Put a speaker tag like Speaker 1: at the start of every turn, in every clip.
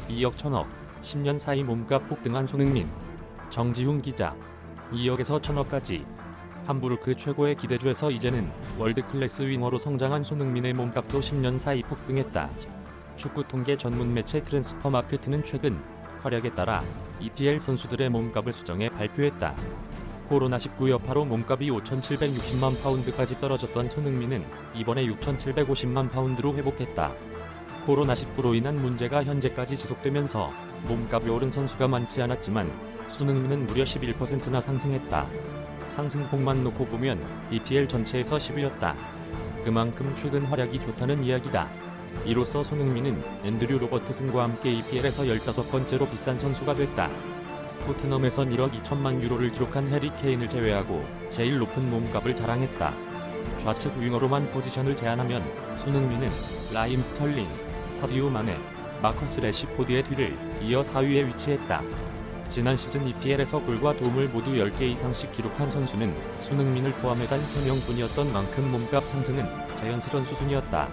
Speaker 1: 2억 1천억, 10년 사이 몸값 폭등한 손흥민. 정지훈 기자. 2억에서 1천억까지. 함부르크 최고의 기대주에서 이제는 월드클래스 윙어로 성장한 손흥민의 몸값도 10년 사이 폭등했다. 축구 통계 전문 매체 트랜스퍼마켓은 최근 활약에 따라 EPL 선수들의 몸값을 수정해 발표했다. 코로나19 여파로 몸값이 5,760만 파운드까지 떨어졌던 손흥민은 이번에 6,750만 파운드로 회복했다. 코로나19로 인한 문제가 현재까지 지속되면서 몸값이 오른 선수가 많지 않았지만 손흥민은 무려 11%나 상승했다. 상승폭만 놓고 보면 EPL 전체에서 10위였다. 그만큼 최근 활약이 좋다는 이야기다. 이로써 손흥민은 앤드류 로버트슨과 함께 EPL에서 15번째로 비싼 선수가 됐다. 토트넘에선 1억 2천만 유로를 기록한 해리 케인을 제외하고 제일 높은 몸값을 자랑했다. 좌측 윙어로만 포지션을 제한하면 손흥민은 라임 스털링, 사디오 마네, 마커스 래시포드의 뒤를 이어 4위에 위치했다. 지난 시즌 EPL에서 골과 도움을 모두 10개 이상씩 기록한 선수는 손흥민을 포함해 단 3명뿐이었던 만큼 몸값 상승은 자연스러운 수순이었다.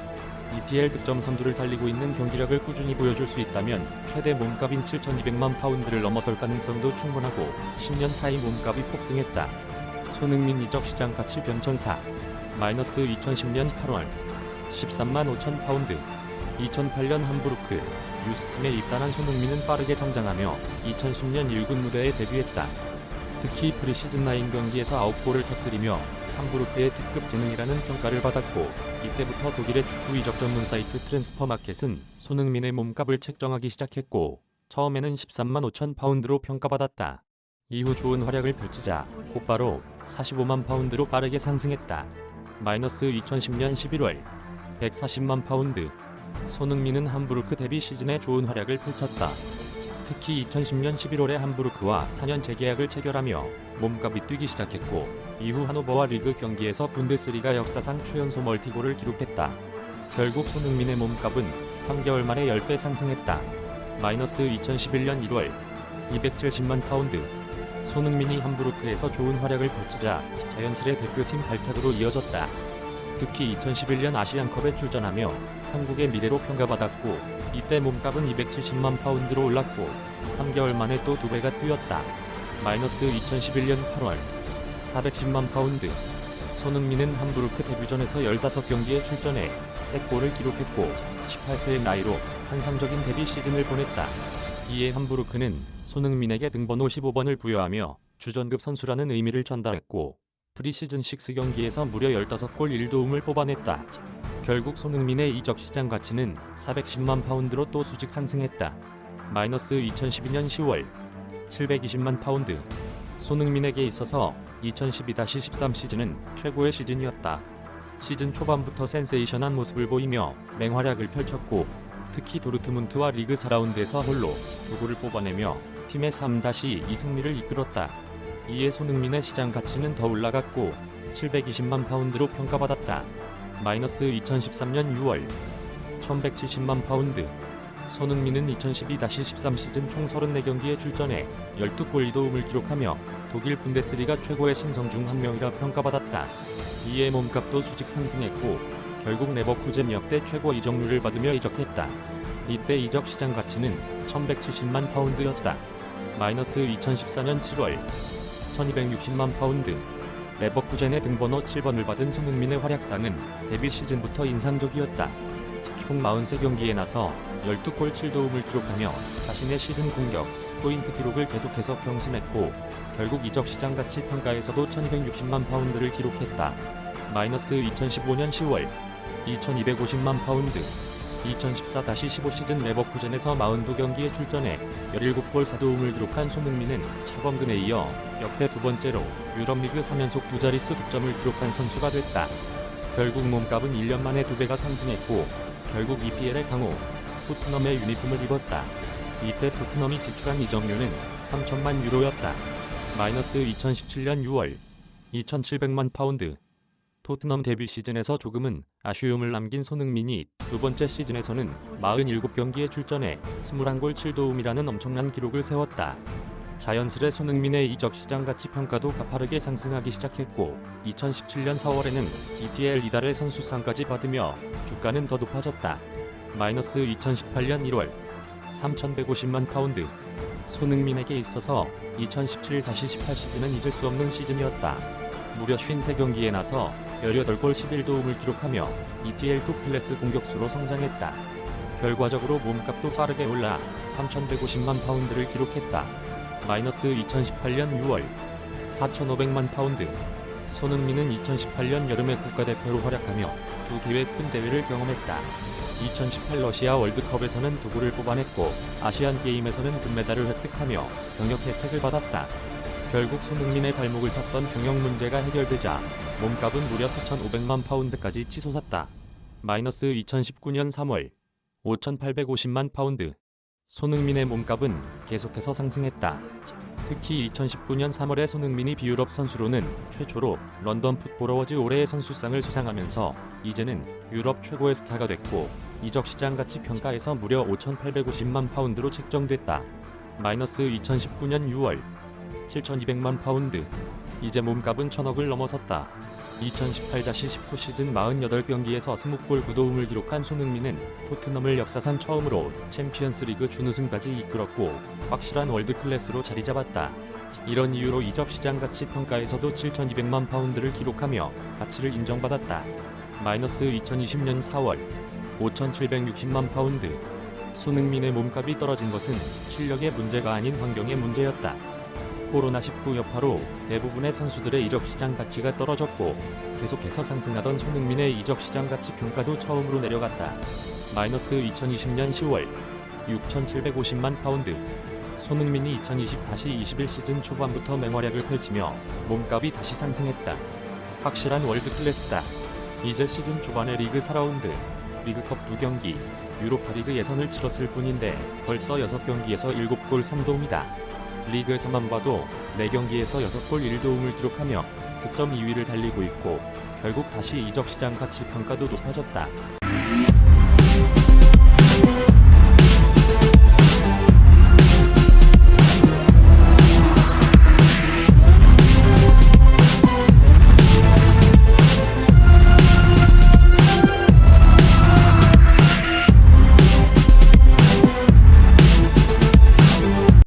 Speaker 1: EPL 득점 선두를 달리고 있는 경기력을 꾸준히 보여줄 수 있다면 최대 몸값인 7,200만 파운드를 넘어설 가능성도 충분하고 10년 사이 몸값이 폭등했다. 손흥민 이적 시장 가치 변천사. 마이너스 2010년 8월 13만 5천 파운드. 2008년 함부르크 유스팀에 입단한 손흥민은 빠르게 성장하며 2010년 1군 무대에 데뷔했다. 특히 프리시즌 9 경기에서 9골을 터뜨리며 함부르크의 특급 재능이라는 평가를 받았고 이때부터 독일의 축구 이적 전문 사이트 트랜스퍼마켓은 손흥민의 몸값을 책정하기 시작했고 처음에는 13만 5천 파운드로 평가받았다. 이후 좋은 활약을 펼치자 곧바로 45만 파운드로 빠르게 상승했다. 마이너스 2010년 11월 140만 파운드. 손흥민은 함부르크 데뷔 시즌에 좋은 활약을 펼쳤다. 특히 2010년 11월에 함부르크와 4년 재계약을 체결하며 몸값이 뛰기 시작했고 이후 하노버와 리그 경기에서 분데스리가 역사상 최연소 멀티골을 기록했다. 결국 손흥민의 몸값은 3개월 만에 10배 상승했다. 마이너스 2011년 1월 270만 파운드. 손흥민이 함부르크에서 좋은 활약을 펼치자 자연스레 대표팀 발탁으로 이어졌다. 특히 2011년 아시안컵에 출전하며 한국의 미래로 평가받았고 이때 몸값은 270만 파운드로 올랐고 3개월 만에 또 2배가 뛰었다. 마이너스 2011년 8월 410만 파운드. 손흥민은 함부르크 데뷔전에서 15경기에 출전해 3골을 기록했고 18세의 나이로 환상적인 데뷔 시즌을 보냈다. 이에 함부르크는 손흥민에게 등번호 15번을 부여하며 주전급 선수라는 의미를 전달했고 프리시즌 6 경기에서 무려 15골 1도움을 뽑아냈다. 결국 손흥민의 이적 시장 가치는 410만 파운드로 또 수직 상승했다. 마이너스 2012년 10월 720만 파운드. 손흥민에게 있어서 2012-13 시즌은 최고의 시즌이었다. 시즌 초반부터 센세이션한 모습을 보이며 맹활약을 펼쳤고 특히 도르트문트와 리그 4라운드에서 홀로 2골을 뽑아내며 팀의 3-2 승리를 이끌었다. 이에 손흥민의 시장 가치는 더 올라갔고 720만 파운드로 평가받았다. 마이너스 2013년 6월 1170만 파운드. 손흥민은 2012-13 시즌 총 34경기에 출전해 12골 2도움을 기록하며 독일 분데스리가 최고의 신성 중 한 명이라 평가받았다. 이에 몸값도 수직 상승했고 결국 레버쿠젠 역대 최고 이적료를 받으며 이적했다. 이때 이적 시장 가치는 1170만 파운드였다. 마이너스 2014년 7월 1260만 파운드. 레버쿠젠의 등번호 7번을 받은 손흥민의 활약상은 데뷔 시즌부터 인상적이었다. 총 43경기에 나서 12골 7도움을 기록하며 자신의 시즌 공격, 포인트 기록을 계속해서 경신했고 결국 이적 시장 가치 평가에서도 1260만 파운드를 기록했다. 마이너스 2015년 10월 2250만 파운드. 2014-15 시즌 레버쿠젠에서 42경기에 출전해 17골 4도움을 기록한 손흥민은 차범근에 이어 역대 두 번째로 유럽리그 3연속 두 자릿수 득점을 기록한 선수가 됐다. 결국 몸값은 1년 만에 2배가 상승했고 결국 EPL의 강호 토트넘의 유니폼을 입었다. 이때 토트넘이 지출한 이적료는 3천만 유로였다. 마이너스 2017년 6월 2700만 파운드. 토트넘 데뷔 시즌에서 조금은 아쉬움을 남긴 손흥민이 두 번째 시즌에서는 47경기에 출전해 21골 7도움이라는 엄청난 기록을 세웠다. 자연스레 손흥민의 이적 시장 가치 평가도 가파르게 상승하기 시작했고 2017년 4월에는 EPL 이달의 선수상까지 받으며 주가는 더 높아졌다. 마이너스 2018년 1월 3,150만 파운드. 손흥민에게 있어서 2017-18 시즌은 잊을 수 없는 시즌이었다. 무려 53경기에 나서 18골 11도움을 기록하며 EPL 톱 클래스 공격수로 성장했다. 결과적으로 몸값도 빠르게 올라 3,150만 파운드를 기록했다. 마이너스 2018년 6월 4,500만 파운드. 손흥민은 2018년 여름에 국가대표로 활약하며 두 개의 큰 대회를 경험했다. 2018 러시아 월드컵에서는 두 골을 뽑아냈고 아시안게임에서는 금메달을 획득하며 병역 혜택을 받았다. 결국 손흥민의 발목을 탔던 병역 문제가 해결되자 몸값은 무려 4,500만 파운드까지 치솟았다. 마이너스 2019년 3월 5,850만 파운드. 손흥민의 몸값은 계속해서 상승했다. 특히 2019년 3월에 손흥민이 비유럽 선수로는 최초로 런던 풋볼 어워즈 올해의 선수상을 수상하면서 이제는 유럽 최고의 스타가 됐고 이적 시장 가치 평가에서 무려 5,850만 파운드로 책정됐다. 마이너스 2019년 6월 7,200만 파운드. 이제 몸값은 1,000억을 넘어섰다. 2018-19 시즌 48경기에서 20골 9도움을 기록한 손흥민은 토트넘을 역사상 처음으로 챔피언스리그 준우승까지 이끌었고 확실한 월드클래스로 자리잡았다. 이런 이유로 이적 시장 가치 평가에서도 7,200만 파운드를 기록하며 가치를 인정받았다. 마이너스 2020년 4월 5,760만 파운드. 손흥민의 몸값이 떨어진 것은 실력의 문제가 아닌 환경의 문제였다. 코로나19 여파로 대부분의 선수들의 이적 시장 가치가 떨어졌고 계속해서 상승하던 손흥민의 이적 시장 가치 평가도 처음으로 내려갔다. 마이너스 2020년 10월 6,750만 파운드. 손흥민이 2020-21 시즌 초반부터 맹활약을 펼치며 몸값이 다시 상승했다. 확실한 월드클래스다. 이제 시즌 초반의 리그 4라운드, 리그컵 2경기, 유로파리그 예선을 치렀을 뿐인데 벌써 6경기에서 7골 3도움이다. 리그에서만 봐도 4경기에서 6골 1도움을 기록하며 득점 2위를 달리고 있고 결국 다시 이적 시장 가치 평가도 높아졌다.